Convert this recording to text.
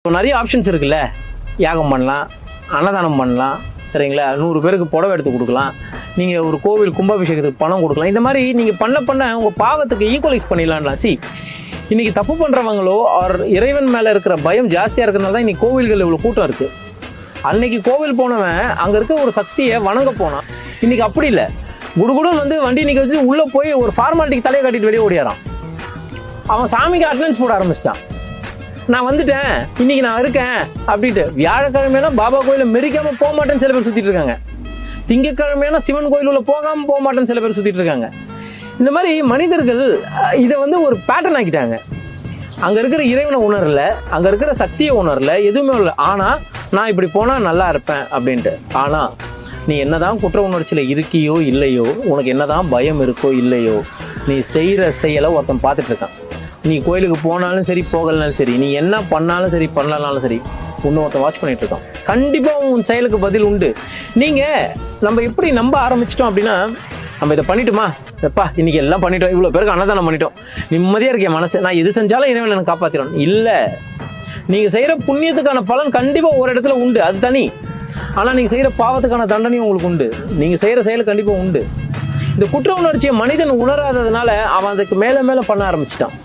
இப்போ நிறைய ஆப்ஷன்ஸ் இருக்குல்ல, யாகம் பண்ணலாம், அன்னதானம் பண்ணலாம், சரிங்களா, 100 பேருக்கு புடவை எடுத்து கொடுக்கலாம், நீங்கள் ஒரு கோவில் கும்பாபிஷேகத்துக்கு பணம் கொடுக்கலாம். இந்த மாதிரி நீங்கள் பண்ண உங்கள் பாவத்துக்கு ஈக்குவலைஸ் பண்ணிடலாம்லாம். இன்றைக்கி தப்பு பண்ணுறவங்களோ இறைவன் மேலே இருக்கிற பயம் ஜாஸ்தியாக இருக்கிறதுனால தான் இன்றைக்கி கோவில்கள் இவ்வளோ கூட்டம் இருக்குது. அன்னைக்கு கோவில் போனவன் அங்கே இருக்க ஒரு சக்தியை வணங்க போனான். இன்றைக்கி அப்படி இல்லை, குடுகுடுன்னு வந்து வண்டி நிற்க வச்சு உள்ளே போய் ஒரு ஃபார்மாலிட்டிக்கு தலையை கட்டிட்டு வெளியே ஓடியாரான். அவன் சாமிக்கு அட்டெண்டன்ஸ் போட ஆரம்பிச்சிட்டான். நான் வந்துட்டேன், இன்னைக்கு நான் இருக்கேன் அப்படின்ட்டு. வியாழக்கிழமைனா பாபா கோயிலில் மெரிக்காமல் போக மாட்டேன்னு சில பேர் சுற்றிட்டு இருக்காங்க. திங்கக்கிழமையான சிவன் கோயில் உள்ள போகாமல் போக மாட்டேன்னு சில பேர் சுற்றிட்டு இருக்காங்க. இந்த மாதிரி மனிதர்கள் இதை வந்து ஒரு பேட்டர்ன் ஆக்கிட்டாங்க. அங்கே இருக்கிற இறைவனை உணரல, அங்கே இருக்கிற சக்தியை உணரல, எதுவுமே இல்லை. ஆனால் நான் இப்படி போனால் நல்லா இருப்பேன் அப்படின்ட்டு. ஆனால் நீ என்னதான் குற்ற உணர்ச்சியில் இருக்கியோ இல்லையோ, உனக்கு என்னதான் பயம் இருக்கோ இல்லையோ, நீ செய்கிற செயலை ஒருத்தன் பார்த்துட்டு இருக்கான். நீ கோயிலுக்கு போனாலும் சரி போகலனாலும் சரி, நீ என்ன பண்ணாலும் சரி பண்ணலனாலும் சரி, ஒருத்தன் வாட்ச் பண்ணிட்டு இருக்கான். கண்டிப்பாக உன் செயலுக்கு பதில் உண்டு. நம்ம எப்படி நம்ப ஆரம்பிச்சிட்டோம் அப்படின்னா, நம்ம இதை பண்ணிட்டோமா, எப்பா இன்னைக்கு எல்லாம் பண்ணிட்டோம், இவ்வளோ பேருக்கு அன்னதானம் பண்ணிட்டோம், நிம்மதியாக இருக்கேன் மனசு, நான் எது செஞ்சாலும் இறைவன் எனக்கு காப்பாற்றிடும். இல்லை, நீங்கள் செய்கிற புண்ணியத்துக்கான பலன் கண்டிப்பாக ஒரு இடத்துல உண்டு, அது தனி. ஆனால் நீங்கள் செய்கிற பாவத்துக்கான தண்டனையும் உங்களுக்கு உண்டு. நீங்கள் செய்கிற செயல் கண்டிப்பாக உண்டு. இந்த குற்ற உணர்ச்சியை மனிதன் உணராததுனால அவன் அதுக்கு மேலே மேலே பண்ண ஆரம்பிச்சிட்டான்.